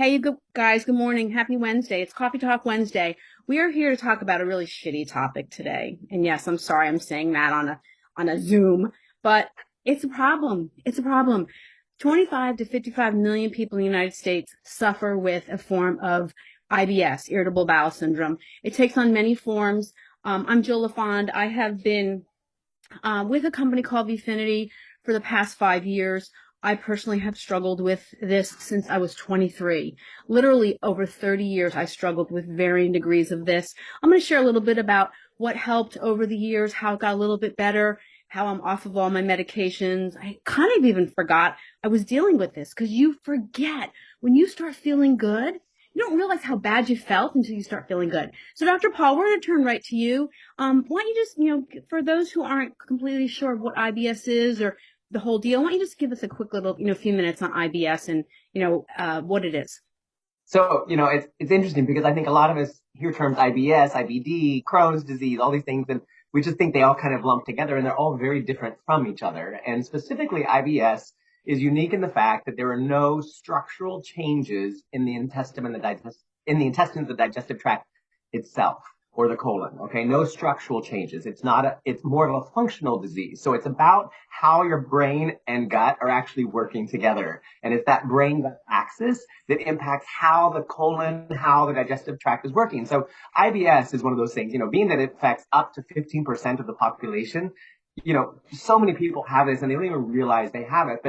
Hey, guys, good morning. Happy Wednesday. It's Coffee Talk Wednesday. We are here to talk about a really shitty topic today. And yes, I'm sorry I'm saying that on a Zoom, but it's a problem. It's a problem. 25 to 55 million people in the United States suffer with a form of IBS, Irritable Bowel Syndrome. It takes on many forms. I'm Jill LaFond. I have been with a company called Vifinity for the past 5 years. I personally have struggled with this since I was 23. Literally over 30 years, I struggled with varying degrees of this. I'm going to share a little bit about what helped over the years, how it got a little bit better, how I'm off of all my medications. I kind of even forgot I was dealing with this because you forget when you start feeling good. You don't realize how bad you felt until you start feeling good. So, Dr. Paul, we're going to turn right to you. Why don't you just, for those who aren't completely sure of what IBS is or the whole deal, why don't you just give us a quick little, few minutes on IBS and, what it is? So, it's interesting because I think a lot of us hear terms IBS, IBD, Crohn's disease, all these things, and we just think they all kind of lump together and they're all very different from each other. And specifically, IBS is unique in the fact that there are no structural changes in the intestine and the intestines, the digestive tract itself or the colon. Okay. No structural changes. It's more of a functional disease. So it's about how your brain and gut are actually working together. And it's that brain gut axis that impacts how the colon, how the digestive tract is working. So IBS is one of those things, being that it affects up to 15% of the population, so many people have this and they don't even realize they have it,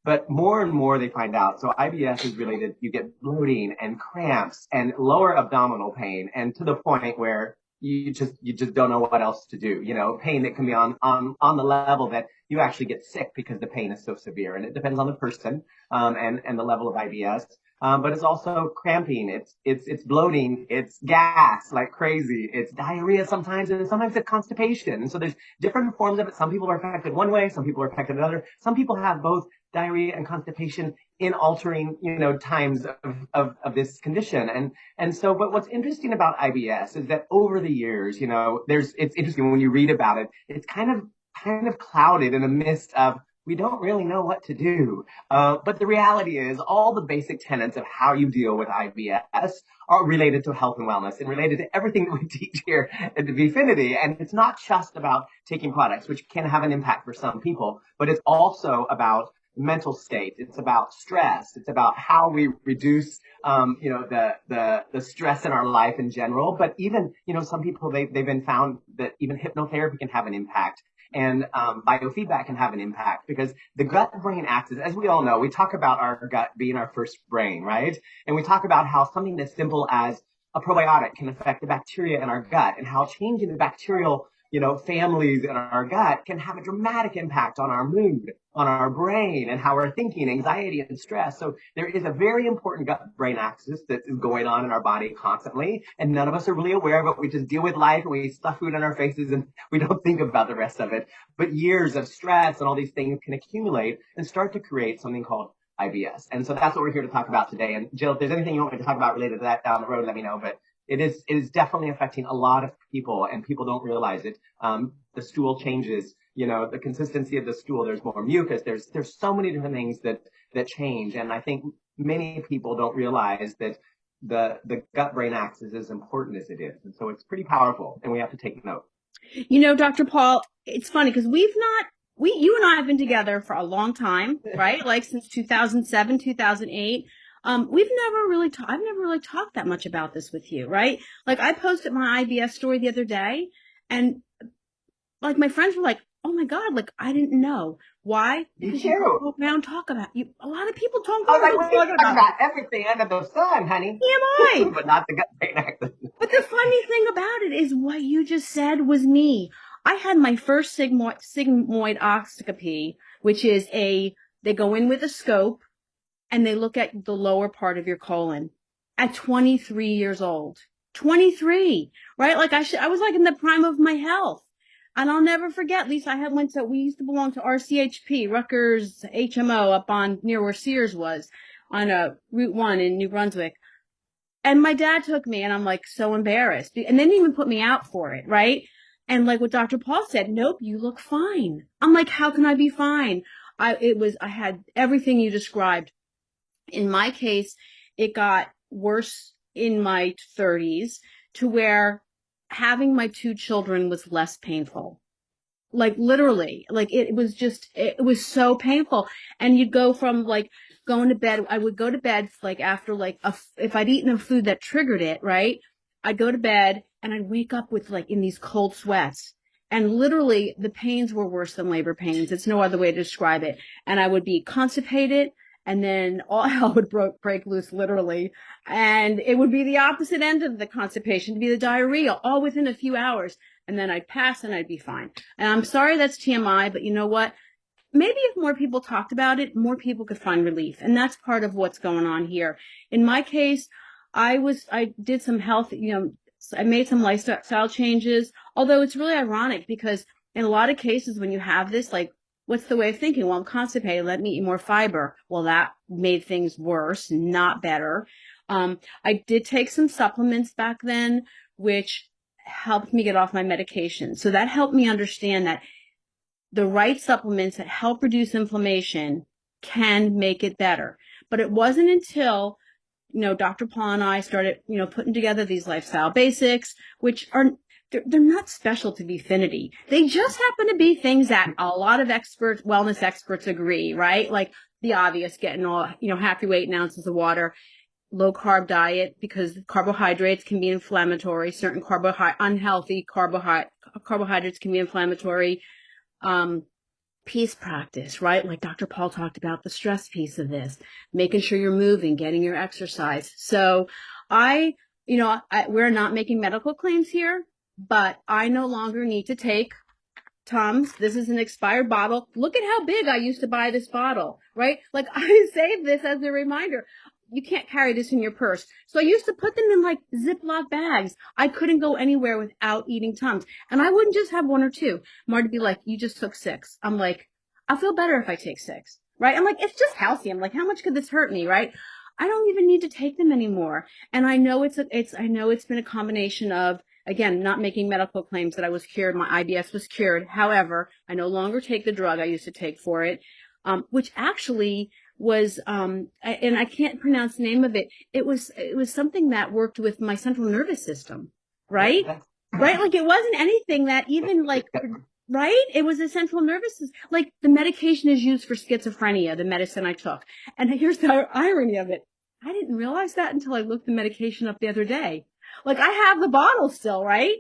but more and more they find out. So IBS is related, you get bloating and cramps and lower abdominal pain, and to the point where you just don't know what else to do. Pain that can be on the level that you actually get sick because the pain is so severe. And it depends on the person, and the level of IBS. But it's also cramping, it's bloating, it's gas like crazy, it's diarrhea sometimes, and sometimes it's constipation. And so there's different forms of it. Some people are affected one way, some people are affected another. Some people have both diarrhea and constipation in altering, times of this condition. But what's interesting about IBS is that over the years, it's interesting when you read about it, it's kind of clouded in a mist of, we don't really know what to do. But the reality is all the basic tenets of how you deal with IBS are related to health and wellness and related to everything that we teach here at the Vifinity. And it's not just about taking products, which can have an impact for some people, but it's also about mental state. It's about stress. It's about how we reduce, the stress in our life in general. But even, some people, they've been found that even hypnotherapy can have an impact. And biofeedback can have an impact because the gut-brain axis, as we all know, we talk about our gut being our first brain, right? And we talk about how something as simple as a probiotic can affect the bacteria in our gut, and how changing the bacterial, families in our gut can have a dramatic impact on our mood, on our brain, and how we're thinking, anxiety and stress. So there is a very important gut-brain axis that is going on in our body constantly, and none of us are really aware of it. We just deal with life and we stuff food in our faces and we don't think about the rest of it. But years of stress and all these things can accumulate and start to create something called IBS. And so that's what we're here to talk about today. And Jill, if there's anything you want me to talk about related to that down the road, let me know. But it is definitely affecting a lot of people, and people don't realize it. The stool changes, the consistency of the stool. There's more mucus. There's so many different things that change, and I think many people don't realize that the gut brain axis is as important as it is, and so it's pretty powerful, and we have to take note. Dr. Paul, it's funny because you and I have been together for a long time, right? Like since 2007, 2008. I've never really talked that much about this with you, right? Like I posted my IBS story the other day, and like my friends were like, "Oh my God, like I didn't know." Why? Me Because you too. don't go around talk about you. A lot of people don't I go was like, around we talking talk about about everything under the sun, honey, TMI. but not the gut brain axis. But the funny thing about it is what you just said was me. I had my first sigmoid oscopy, which is they go in with a scope and they look at the lower part of your colon at 23 years old. 23, right? Like I was like in the prime of my health. And I'll never forget, at least we used to belong to RCHP, Rutgers HMO up on near where Sears was on Route 1 in New Brunswick. And my dad took me and I'm like so embarrassed and they didn't even put me out for it. Right. And like what Dr. Paul said, nope, you look fine. I'm like, how can I be fine? I had everything you described. In my case, it got worse in my 30s to where having my two children was less painful, like literally, like it was just, it was so painful. And you'd go from like going to bed, I would go to bed like after like if I'd eaten a food that triggered it, right, I'd go to bed and I'd wake up with like in these cold sweats, and literally the pains were worse than labor pains. It's no other way to describe it. And I would be constipated, and then all hell would break loose, literally. And it would be the opposite end of the constipation, to be the diarrhea, all within a few hours. And then I'd pass and I'd be fine. And I'm sorry that's TMI, but you know what? Maybe if more people talked about it, more people could find relief. And that's part of what's going on here. In my case, I did some health, I made some lifestyle changes, although it's really ironic because in a lot of cases when you have this, like, what's the way of thinking? Well, I'm constipated. Let me eat more fiber. Well, that made things worse, not better. I did take some supplements back then, which helped me get off my medication. So that helped me understand that the right supplements that help reduce inflammation can make it better. But it wasn't until, Dr. Paul and I started, putting together these lifestyle basics, which are, they're not special to Beefinity. They just happen to be things that a lot of experts, wellness experts agree, right? Like the obvious, getting all, half your weight in ounces of water, low carb diet, because carbohydrates can be inflammatory. Certain unhealthy carbohydrates can be inflammatory. Um, Peace practice, right? Like Dr. Paul talked about the stress piece of this, making sure you're moving, getting your exercise. So I, we're not making medical claims here, but I no longer need to take Tums. This is an expired bottle. Look at how big I used to buy this bottle, right? Like I saved this as a reminder. You can't carry this in your purse. So I used to put them in like Ziploc bags. I couldn't go anywhere without eating Tums. And I wouldn't just have one or two. Marty'd be like, you just took six. I'm like, I'll feel better if I take six, right? I'm like, it's just healthy. I'm like, how much could this hurt me, right? I don't even need to take them anymore. And I know I know it's been a combination of, again, not making medical claims that I was cured. My IBS was cured. However, I no longer take the drug I used to take for it, which actually was, and I can't pronounce the name of it. It was something that worked with my central nervous system, right? Right? Like it wasn't anything that even like, right? It was a central nervous system. Like the medication is used for schizophrenia, the medicine I took. And here's the irony of it. I didn't realize that until I looked the medication up the other day. Like I have the bottle still, right?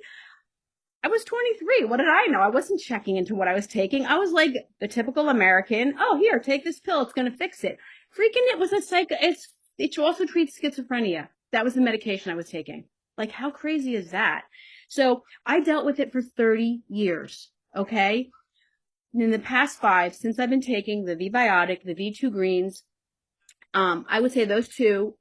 I was 23. What did I know? I wasn't checking into what I was taking. I was like the typical American. Oh, here, take this pill. It's going to fix it. Freaking it was a it also treats schizophrenia. That was the medication I was taking. Like how crazy is that? So I dealt with it for 30 years. Okay. And in the past 5, since I've been taking the V-Biotic, the V2 greens, I would say those two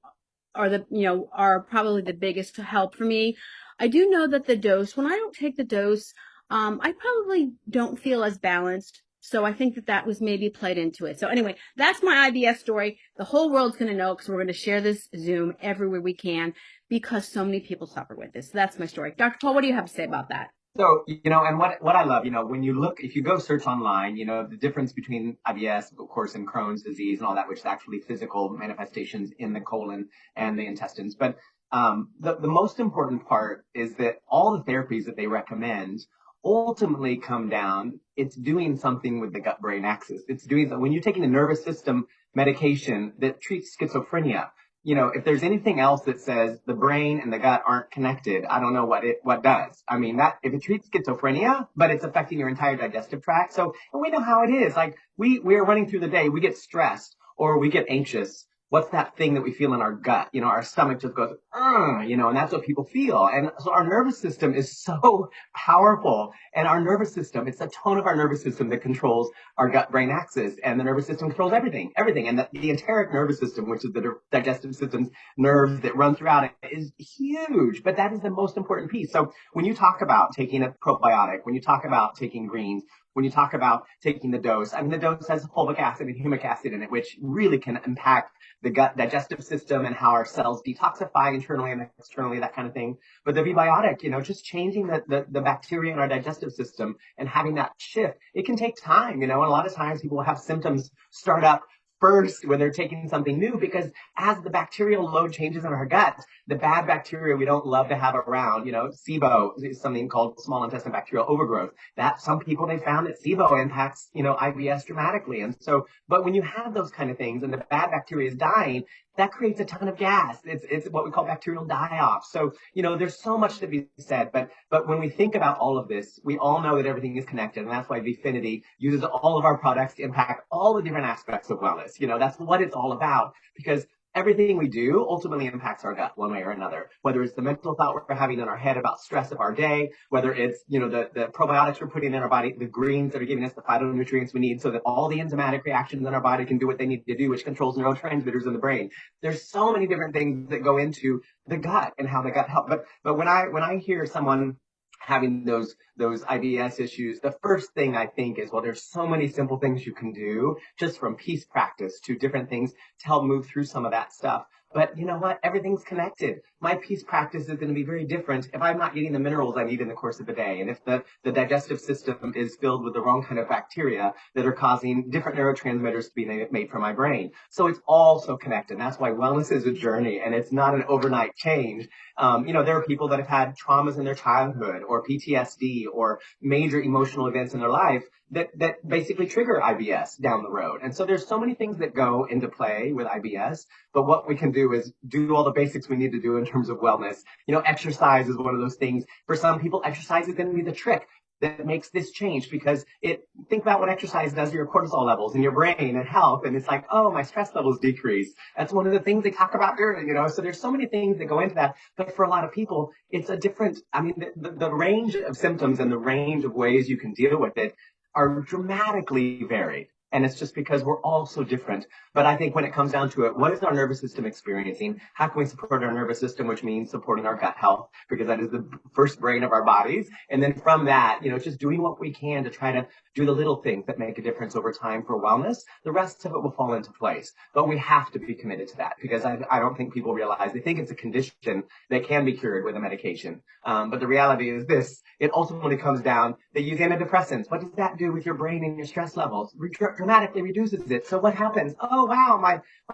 are probably the biggest help for me. I do know that the dose, when I don't take the dose, I probably don't feel as balanced. So I think that was maybe played into it. So anyway, that's my IBS story. The whole world's going to know because we're going to share this Zoom everywhere we can because so many people suffer with this. So that's my story. Dr. Paul, what do you have to say about that? So, and what I love, when you look, if you go search online, the difference between IBS, of course, and Crohn's disease and all that, which is actually physical manifestations in the colon and the intestines. But the most important part is that all the therapies that they recommend ultimately come down, it's doing something with the gut-brain axis. It's doing, when you're taking a nervous system medication that treats schizophrenia, if there's anything else that says the brain and the gut aren't connected, I don't know what does. I mean, that if it treats schizophrenia, but it's affecting your entire digestive tract. So, and we know how it is. Like we're running through the day, we get stressed or we get anxious. What's that thing that we feel in our gut? Our stomach just goes, and that's what people feel. And so our nervous system is so powerful. And our nervous system, it's the tone of our nervous system that controls our gut-brain axis. And the nervous system controls everything. And the enteric nervous system, which is the digestive system's nerves that run throughout it, is huge. But that is the most important piece. So when you talk about taking a probiotic, when you talk about taking greens, when you talk about taking the dose, I mean, the dose has fulvic acid and humic acid in it, which really can impact the gut digestive system and how our cells detoxify internally and externally, that kind of thing. But the V-Biotic, just changing the bacteria in our digestive system and having that shift, it can take time, and a lot of times people will have symptoms start up first when they're taking something new, because as the bacterial load changes in our gut, the bad bacteria we don't love to have around, SIBO is something called small intestinal bacterial overgrowth. That some people they found that SIBO impacts, IBS dramatically. And so, but when you have those kind of things and the bad bacteria is dying, that creates a ton of gas. It's what we call bacterial die-off. So, there's so much to be said. But when we think about all of this, we all know that everything is connected. And that's why Vifinity uses all of our products to impact all the different aspects of wellness. That's what it's all about, because everything we do ultimately impacts our gut one way or another, whether it's the mental thought we're having in our head about stress of our day, whether it's, the probiotics we're putting in our body, the greens that are giving us the phytonutrients we need so that all the enzymatic reactions in our body can do what they need to do, which controls neurotransmitters in the brain. There's so many different things that go into the gut and how the gut helps. But when I hear someone having those IBS issues, the first thing I think is, well, there's so many simple things you can do, just from peace practice to different things to help move through some of that stuff. But you know what? Everything's connected. My peace practice is going to be very different if I'm not getting the minerals I need in the course of the day. And if the digestive system is filled with the wrong kind of bacteria that are causing different neurotransmitters to be made from my brain. So it's all so connected. And that's why wellness is a journey, and it's not an overnight change. There are people that have had traumas in their childhood or PTSD or major emotional events in their life that basically trigger IBS down the road. And so there's so many things that go into play with IBS, but what we can do is do all the basics we need to do in terms of wellness. Exercise is one of those things. For some people, exercise is going to be the trick that makes this change, because think about what exercise does to your cortisol levels in your brain and health. And it's like, oh, my stress levels decrease. That's one of the things they talk about during, so there's so many things that go into that. But for a lot of people, it's a different, the range of symptoms and the range of ways you can deal with it are dramatically varied. And it's just because we're all so different. But I think when it comes down to it, what is our nervous system experiencing? How can we support our nervous system, which means supporting our gut health, because that is the first brain of our bodies. And then from that, just doing what we can to try to do the little things that make a difference over time for wellness. The rest of it will fall into place. But we have to be committed to that, because I don't think people realize, they think it's a condition that can be cured with a medication. But the reality is this: it ultimately comes down, they use antidepressants. What does that do with your brain and your stress levels? Dramatically reduces it. So what happens? Oh, wow,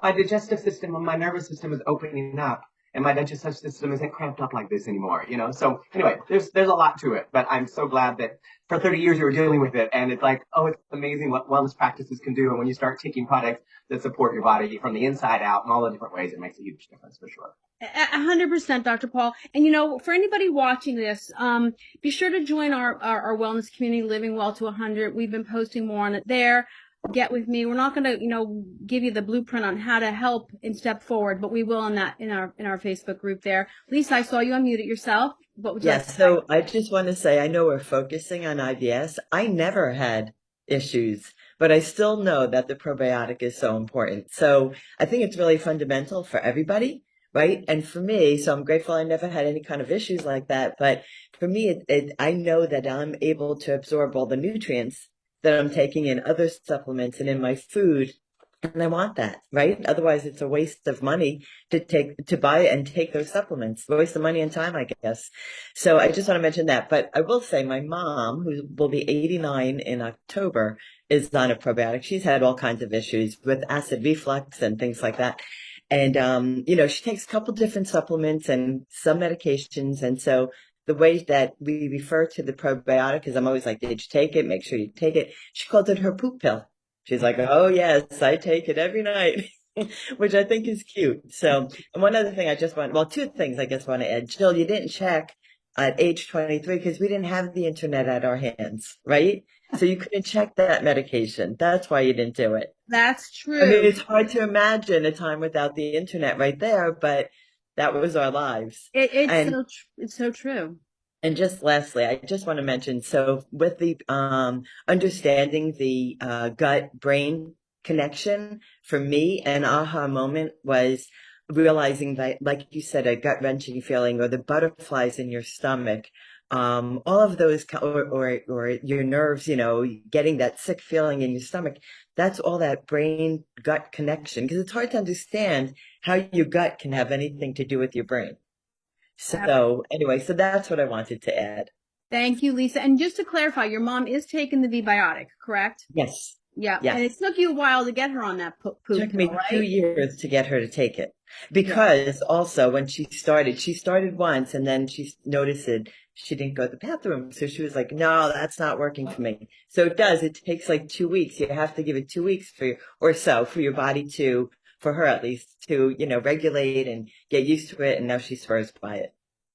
my digestive system and my nervous system is opening up, and my digestive system isn't cramped up like this anymore, So anyway, there's a lot to it, but I'm so glad that for 30 years you were dealing with it, and it's like, oh, it's amazing what wellness practices can do. And when you start taking products that support your body from the inside out in all the different ways, it makes a huge difference for sure. 100%, Dr. Paul. And for anybody watching this, be sure to join our wellness community, Living Well to 100. We've been posting more on it there. Get with me. We're not going to, give you the blueprint on how to help and step forward, but we will in our Facebook group there. Lisa, I saw you unmute it yourself. What would you like to Yes, say? so I just want to say, I know we're focusing on IBS. I never had issues, but I still know that the probiotic is so important. So I think it's really fundamental for everybody, right? And for me, so I'm grateful I never had any kind of issues like that. But for me, I know that I'm able to absorb all the nutrients that I'm taking in other supplements and in my food. And I want that, right? Otherwise, it's a waste of money to buy and take those supplements. A waste of money and time, I guess. So I just want to mention that. But I will say my mom, who will be 89 in October, is on a probiotic. She's had all kinds of issues with acid reflux and things like that. And, she takes a couple different supplements and some medications. And so the way that we refer to the probiotic is, I'm always like, did you take it? Make sure you take it. She called it her poop pill. She's like, oh, yes, I take it every night, which I think is cute. So, and one other thing two things I guess I want to add. Jill, you didn't check at age 23 because we didn't have the internet at our hands, right? So you couldn't check that medication. That's why you didn't do it. That's I mean, true. it's hard to imagine a time without the internet right there, but that was our lives. And It's so true. and just lastly, I just want to mention, so with the understanding the gut brain connection, for me, an aha moment was realizing that, like you said, a gut wrenching feeling or the butterflies in your stomach, all of those, or your nerves, getting that sick feeling in your stomach. That's all that brain gut connection, because it's hard to understand how your gut can have anything to do with your brain. So anyway, so that's what I wanted to add. Thank you, Lisa. And just to clarify, your mom is taking the V-biotic, correct? Yes. Yeah, and Yes. it took you a while to get her on that poop Took pill, me two right? years to get her to take it Yeah. because also when she started once and then she noticed it, she didn't go to the bathroom. So she was like, no, that's not working for me. So it does. It takes like 2 weeks. You have to give it 2 weeks or so for your body to, for her at least, to, regulate and get used to it. And now she swears by it.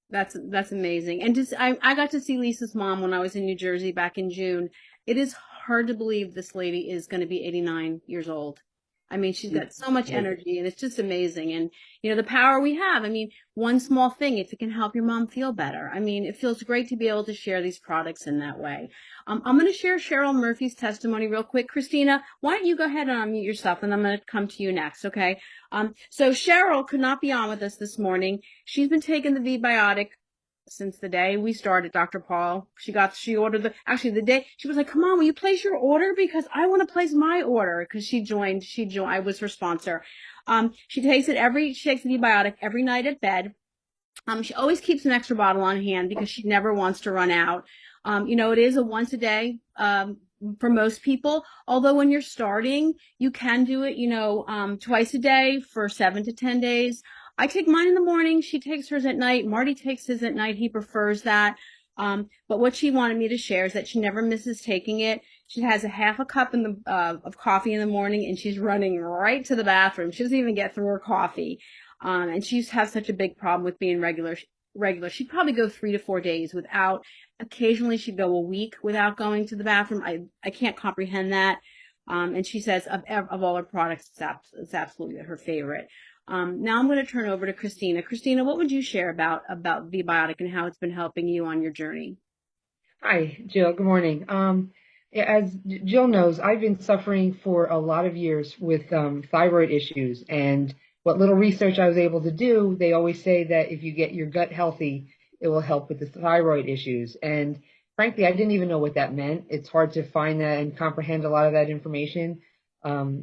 That's amazing. And just I got to see Lisa's mom when I was in New Jersey back in June. It is hard to believe this lady is going to be 89 years old. I mean, she's got so much energy and it's just amazing. And the power we have. I mean, one small thing, if it can help your mom feel better. I mean, it feels great to be able to share these products in that way. I'm going to share Cheryl Murphy's testimony real quick. Christina, why don't you go ahead and unmute yourself and I'm going to come to you next, okay? So Cheryl could not be on with us this morning. She's been taking the V-Biotic since the day we started, Dr. Paul. She ordered the day she was like, come on, will you place your order? Because I want to place my order because I was her sponsor. She takes she takes the V-Biotic every night at bed. She always keeps an extra bottle on hand because she never wants to run out. It is a once a day, for most people. Although when you're starting, you can do it, twice a day for 7 to 10 days. I take mine in the morning. She takes hers at night. Marty takes his at night. He prefers that. But what she wanted me to share is that she never misses taking it. She has a half a cup of coffee in the morning and she's running right to the bathroom. She doesn't even get through her coffee. And she has such a big problem with being regular. She'd probably go 3 to 4 days without. Occasionally, she'd go a week without going to the bathroom. I can't comprehend that. And she says of all her products, it's absolutely her favorite. Now I'm going to turn over to Christina. Christina, what would you share about V-Biotic and how it's been helping you on your journey? Hi, Jill. Good morning. Yeah, as Jill knows, I've been suffering for a lot of years with thyroid issues. And what little research I was able to do, they always say that if you get your gut healthy, it will help with the thyroid issues. And frankly, I didn't even know what that meant. It's hard to find that and comprehend a lot of that information.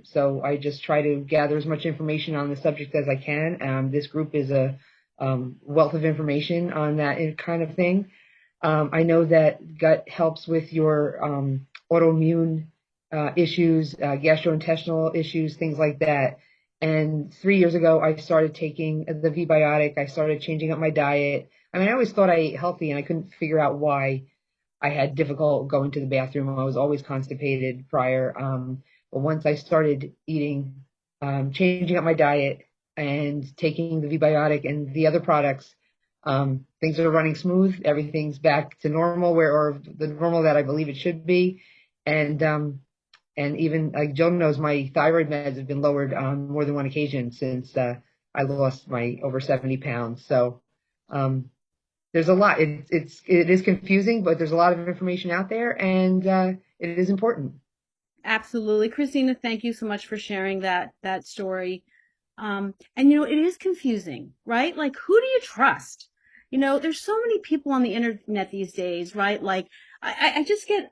So I just try to gather as much information on the subject as I can. This group is a wealth of information on that kind of thing. I know that gut helps with your autoimmune issues, gastrointestinal issues, things like that. And 3 years ago, I started taking the V-Biotic. I started changing up my diet. I mean, I always thought I ate healthy, and I couldn't figure out why I had difficult going to the bathroom. I was always constipated prior. But once I started eating, changing up my diet, and taking the V-Biotic and the other products, things are running smooth. Everything's back to normal, or the normal that I believe it should be. And even like Joe knows, my thyroid meds have been lowered on more than one occasion since I lost my over 70 pounds. So there's a lot. It is confusing, but there's a lot of information out there, and it is important. Absolutely. Christina, thank you so much for sharing that story. And it is confusing, right? Like, who do you trust? There's so many people on the internet these days, right? Like, I just get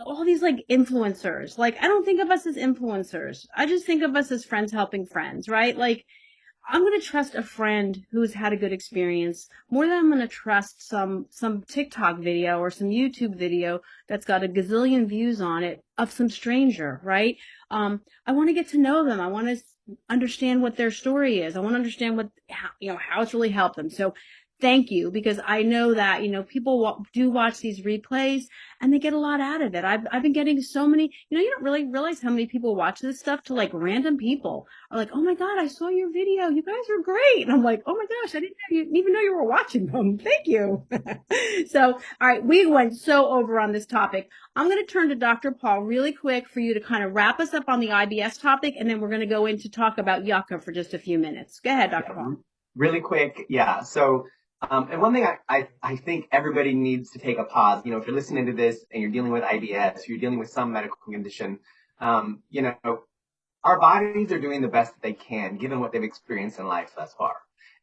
all these like influencers. Like, I don't think of us as influencers. I just think of us as friends helping friends, right? Like, I'm going to trust a friend who's had a good experience more than I'm going to trust some TikTok video or some YouTube video that's got a gazillion views on it of some stranger, right? I want to get to know them. I want to understand what their story is. I want to understand how it's really helped them. So thank you, because I know that, people do watch these replays and they get a lot out of it. I've been getting so many, you don't really realize how many people watch this stuff to like random people are like, oh my God, I saw your video. You guys were great. And I'm like, oh my gosh, I didn't even know you were watching them. Thank you. So, all right, we went so over on this topic. I'm going to turn to Dr. Paul really quick for you to kind of wrap us up on the IBS topic, and then we're going to go into talk about yucca for just a few minutes. Go ahead, Dr. Yeah, Paul. really quick. Yeah. So, and one thing I think everybody needs to take a pause. If you're listening to this and you're dealing with IBS, you're dealing with some medical condition, um, you know, our bodies are doing the best that they can given what they've experienced in life thus far.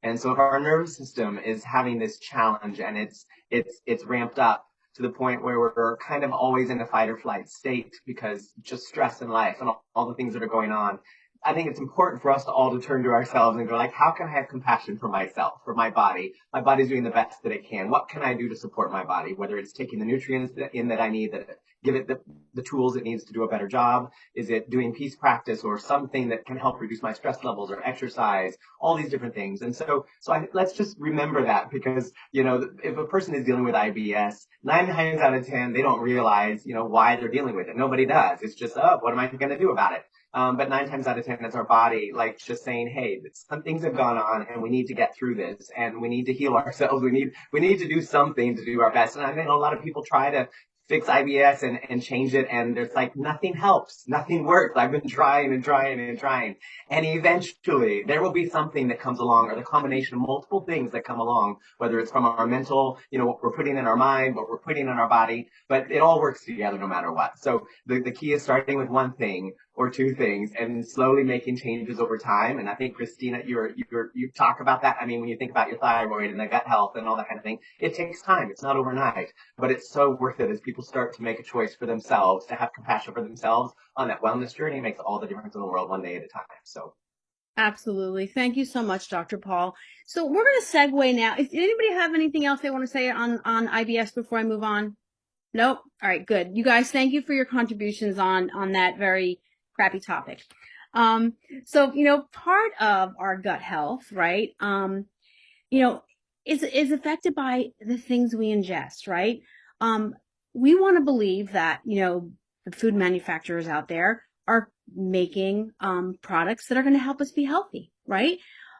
And so if our nervous system is having this challenge and it's ramped up to the point where we're kind of always in a fight or flight state because just stress in life and all the things that are going on, I think it's important for us to all to turn to ourselves and go like, how can I have compassion for myself, for my body? My body's doing the best that it can. What can I do to support my body? Whether it's taking the nutrients in that I need, that give it the tools it needs to do a better job. Is it doing peace practice or something that can help reduce my stress levels or exercise? All these different things. And let's just remember that, because, if a person is dealing with IBS, 9 times out of 10, they don't realize, why they're dealing with it. Nobody does. It's just, oh, what am I going to do about it? But 9 times out of 10, it's our body like just saying, hey, some things have gone on and we need to get through this and we need to heal ourselves. We need to do something to do our best. And I think a lot of people try to fix IBS and change it. And there's like, nothing helps. Nothing works. I've been trying and trying and trying. And eventually there will be something that comes along, or the combination of multiple things that come along, whether it's from our mental, what we're putting in our mind, what we're putting in our body, but it all works together no matter what. So the key is starting with one thing or two things and slowly making changes over time. And I think, Christina, you talk about that. I mean, when you think about your thyroid and the gut health and all that kind of thing, it takes time. It's not overnight, but it's so worth it as people start to make a choice for themselves, to have compassion for themselves on that wellness journey. It makes all the difference in the world, one day at a time. So Absolutely. Thank you so much, Dr. Paul. So we're going to segue now. If anybody have anything else they want to say on IBS before I move on? Nope. All right, good. You guys, thank you for your contributions on that very crappy topic. So, part of our gut health, right? You know, is affected by the things we ingest, right? Um, we want to believe that, the food manufacturers out there are making products that are going to help us be healthy, right?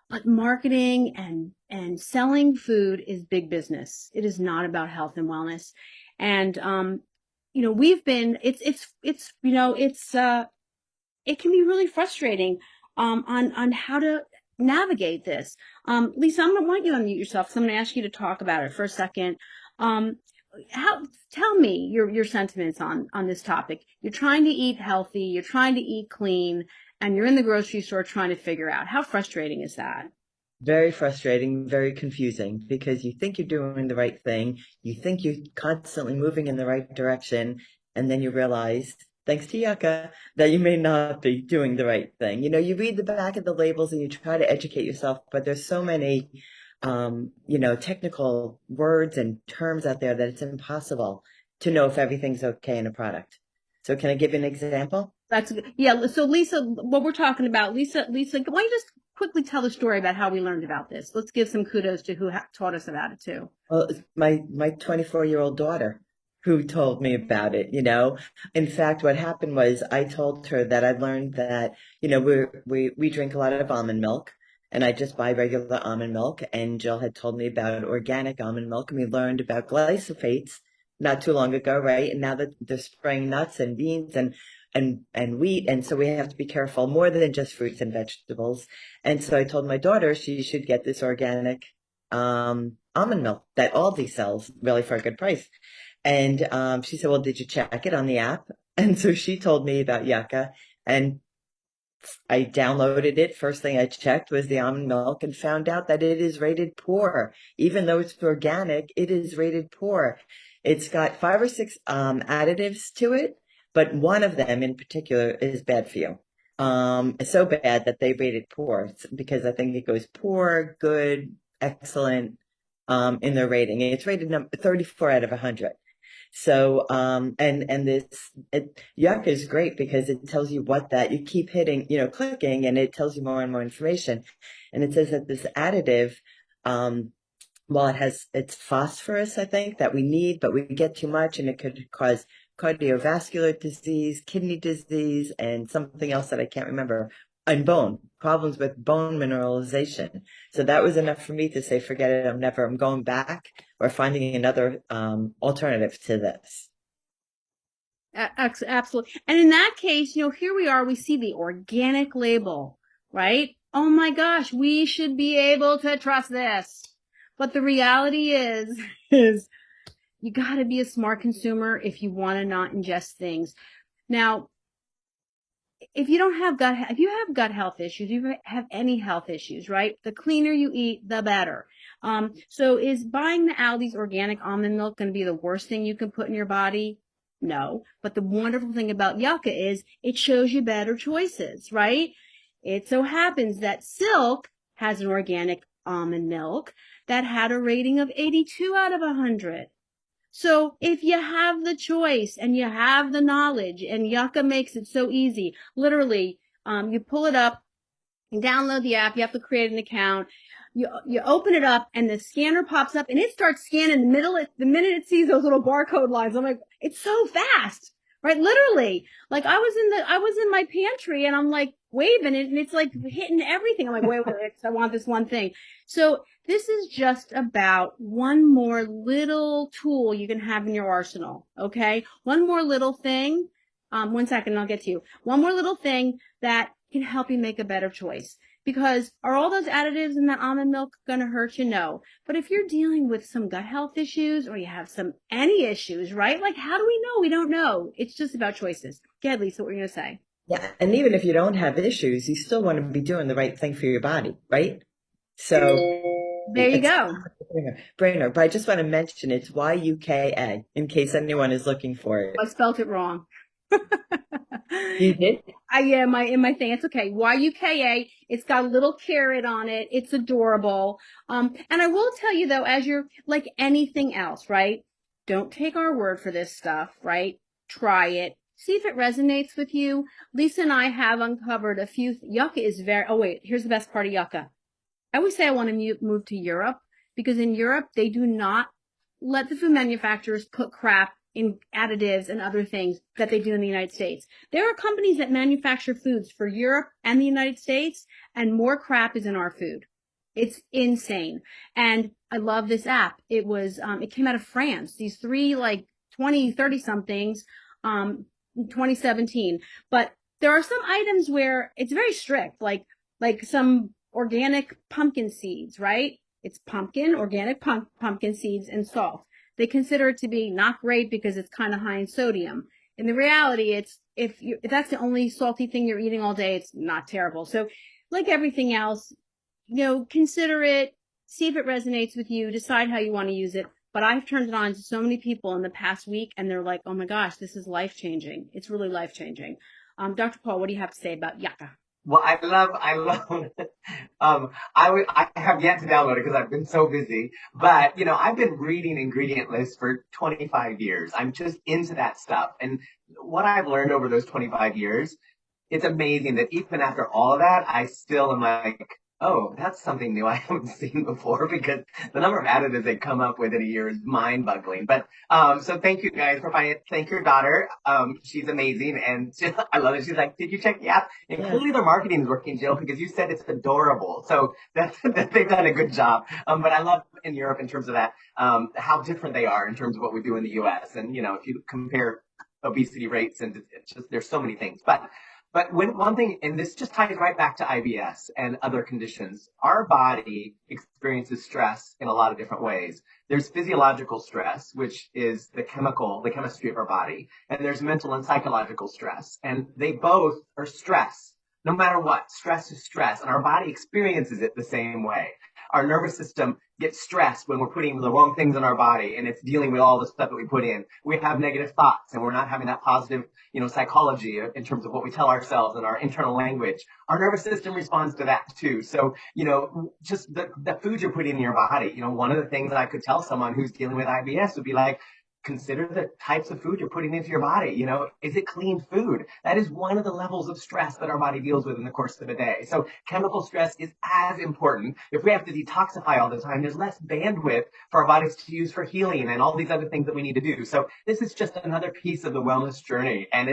But marketing and selling food is big business. It is not about health and wellness. And we've been it can be really frustrating on how to navigate this. Lisa, I'm gonna want you to unmute yourself because I'm gonna ask you to talk about it for a second. Um, how Tell me your sentiments on this topic. You're trying to eat healthy, you're trying to eat clean, and you're in the grocery store trying to figure out how frustrating is that? Very frustrating, very confusing, because you think you're doing the right thing, you think you're constantly moving in the right direction, and then you realize, thanks to Yucca, that you may not be doing the right thing. You read the back of the labels and you try to educate yourself, but there's so many, technical words and terms out there that it's impossible to know if everything's okay in a product. So can I give you an example? That's yeah. So Lisa, what we're talking about, Lisa, why don't you just quickly tell the story about how we learned about this? Let's give some kudos to who taught us about it too. Well, it's my 24-year-old daughter who told me about it. In fact, what happened was I told her that I learned that, we drink a lot of almond milk, and I just buy regular almond milk. And Jill had told me about organic almond milk, and we learned about glyphosates not too long ago, right? And now that they're spraying nuts and beans and wheat, and so we have to be careful more than just fruits and vegetables. And so I told my daughter she should get this organic almond milk that Aldi sells really for a good price. And she said, well, did you check it on the app? And so she told me about Yucca, and I downloaded it. First thing I checked was the almond milk and found out that it is rated poor. Even though it's organic, it is rated poor. It's got 5 or 6 additives to it, but one of them in particular is bad for you. It's so bad that they rated poor, because I think it goes poor, good, excellent, in their rating. It's rated number 34 out of 100. So, and Yucca is great because it tells you you keep hitting, clicking, and it tells you more and more information. And it says that this additive, while it's phosphorus, I think, that we need, but we get too much and it could cause cardiovascular disease, kidney disease, and something else that I can't remember, and problems with bone mineralization. So that was enough for me to say, forget it. I'm going back or finding another alternative to this. Absolutely. And in that case, here we are, we see the organic label, right? Oh my gosh, we should be able to trust this. But the reality is you got to be a smart consumer if you want to not ingest things. Now, if you have gut health issues, you have any health issues, right? The cleaner you eat, the better. So is buying the Aldi's organic almond milk going to be the worst thing you can put in your body? No. But the wonderful thing about Yucca is it shows you better choices, right? It so happens that Silk has an organic almond milk that had a rating of 82 out of 100. So if you have the choice and you have the knowledge, and Yucca makes it so easy, literally, you pull it up, you download the app, you have to create an account. You open it up and the scanner pops up and it starts scanning the minute it sees those little barcode lines. I'm like, it's so fast, right? Literally, like I was in my pantry and I'm like waving it and it's like hitting everything. I'm like, wait, I want this one thing. So this is just about one more little tool you can have in your arsenal. Okay. One more little thing. 1 second, I'll get to you. One more little thing that can help you make a better choice. Because are all those additives in that almond milk going to hurt you? No. But if you're dealing with some gut health issues or you have any issues, right? Like, how do we know? We don't know. It's just about choices. Go ahead, Lisa, what were you going to say? Yeah. And even if you don't have issues, you still want to be doing the right thing for your body, right? So There you it's go. a brainer. But I just want to mention it's YUKA in case anyone is looking for it. I spelled it wrong. You did? Yeah, in my thing, it's okay. YUKA. It's got a little carrot on it. It's adorable. And I will tell you though, as you're like anything else, right? Don't take our word for this stuff, right? Try it. See if it resonates with you. Lisa and I have uncovered a few. Yucca is oh wait, here's the best part of yucca. I always say I want to move to Europe because in Europe, they do not let the food manufacturers put crap in additives and other things that they do in the United States. There are companies that manufacture foods for Europe and the United States, and more crap is in our food. It's insane. And I love this app. It came out of France. These three, like 20, 30 somethings, 2017. But there are some items where it's very strict, like some organic pumpkin seeds, right? It's organic pumpkin seeds and salt. They consider it to be not great because it's kind of high in sodium. In the reality, if that's the only salty thing you're eating all day, it's not terrible. So like everything else, consider it, see if it resonates with you, decide how you want to use it. But I've turned it on to so many people in the past week and they're like, oh my gosh, this is life changing. It's really life changing. Dr. Paul, what do you have to say about yucca? Well, I love, I have yet to download it because I've been so busy, but, I've been reading ingredient lists for 25 years. I'm just into that stuff. And what I've learned over those 25 years, it's amazing that even after all of that, I still am like, oh, that's something new I haven't seen before because the number of additives they come up with in a year is mind-boggling. But so thank you guys for finding it. Thank your daughter. She's amazing, and I love it. She's like, "Did you check the app?" And clearly their marketing is working, Jill, because you said it's adorable. So they've done a good job. But I love in Europe in terms of that how different they are in terms of what we do in the U.S. And if you compare obesity rates, and it's just there's so many things, But one thing, and this just ties right back to IBS and other conditions, our body experiences stress in a lot of different ways. There's physiological stress, which is the chemistry of our body, and there's mental and psychological stress, and they both are stress. No matter what, stress is stress, and our body experiences it the same way. Our nervous system gets stressed when we're putting the wrong things in our body and it's dealing with all the stuff that we put in. We have negative thoughts and we're not having that positive, psychology in terms of what we tell ourselves and our internal language. Our nervous system responds to that too. So, just the food you're putting in your body, one of the things that I could tell someone who's dealing with IBS would be like, consider the types of food you're putting into your body. Is it clean food? That is one of the levels of stress that our body deals with in the course of a day. So chemical stress is as important. If we have to detoxify all the time, there's less bandwidth for our bodies to use for healing and all these other things that we need to do. So this is just another piece of the wellness journey. And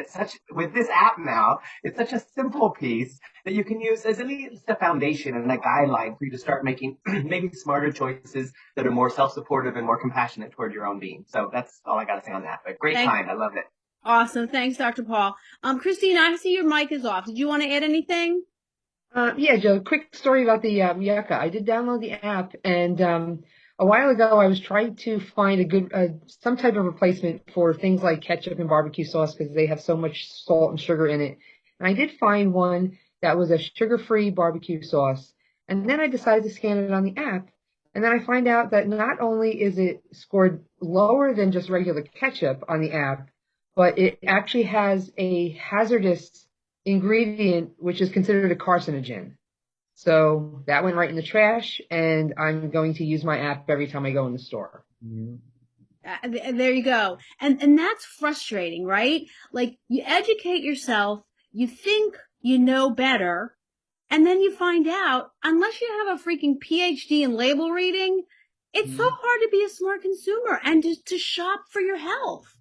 with this app now, it's such a simple piece that you can use as at least a foundation and a guideline for you to start making maybe smarter choices that are more self-supportive and more compassionate toward your own being. So that's all I got to say on that. But great time. I love it. Awesome. Thanks, Dr. Paul. Christine, I see your mic is off. Did you want to add anything? Yeah, Joe, quick story about the yucca. I did download the app, and a while ago I was trying to find a good some type of replacement for things like ketchup and barbecue sauce because they have so much salt and sugar in it. And I did find one that was a sugar-free barbecue sauce. And then I decided to scan it on the app. And then I find out that not only is it scored lower than just regular ketchup on the app, but it actually has a hazardous ingredient, which is considered a carcinogen. So that went right in the trash, and I'm going to use my app every time I go in the store. Mhm. There you go. And that's frustrating, right? Like you educate yourself, you think you know better, and then you find out, unless you have a freaking PhD in label reading, it's so Mhm. hard to be a smart consumer and to shop for your health,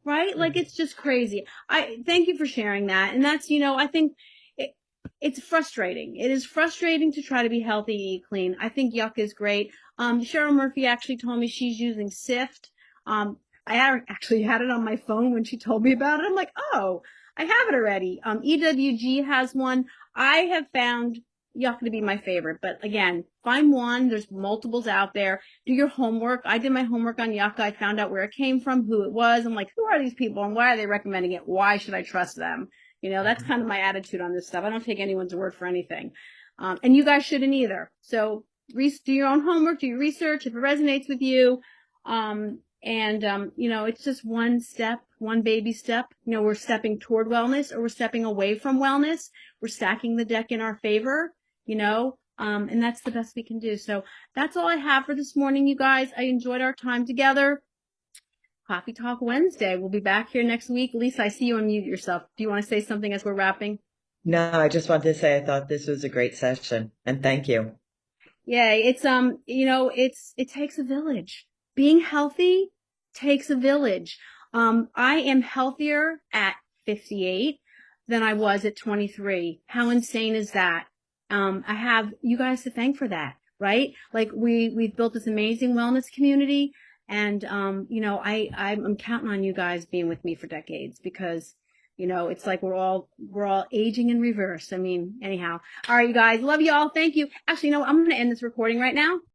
right? Like it's just crazy. I thank you for sharing that. And that's, I think it, it's frustrating. It is frustrating to try to be healthy, eat clean. I think Yuck is great. Cheryl Murphy actually told me she's using Sift. I actually had it on my phone when she told me about it. I'm like, oh, I have it already. EWG has one. I have found Yuck to be my favorite, but again, find one. There's multiples out there. Do your homework. I did my homework on Yucca. I found out where it came from, who it was. I'm like, who are these people and why are they recommending it? Why should I trust them? That's kind of my attitude on this stuff. I don't take anyone's word for anything. And you guys shouldn't either. So do your own homework, do your research if it resonates with you. It's just one step, one baby step. We're stepping toward wellness or we're stepping away from wellness. We're stacking the deck in our favor, and that's the best we can do. So that's all I have for this morning, you guys. I enjoyed our time together. Coffee Talk Wednesday. We'll be back here next week. Lisa, I see you unmute yourself. Do you want to say something as we're wrapping? No, I just wanted to say I thought this was a great session, and thank you. Yeah, it takes a village. Being healthy takes a village. I am healthier at 58 than I was at 23. How insane is that? I have you guys to thank for that, right? Like we've built this amazing wellness community, and I'm counting on you guys being with me for decades because it's like we're all aging in reverse. I mean, anyhow. All right, you guys. Love you all. Thank you. Actually, I'm going to end this recording right now.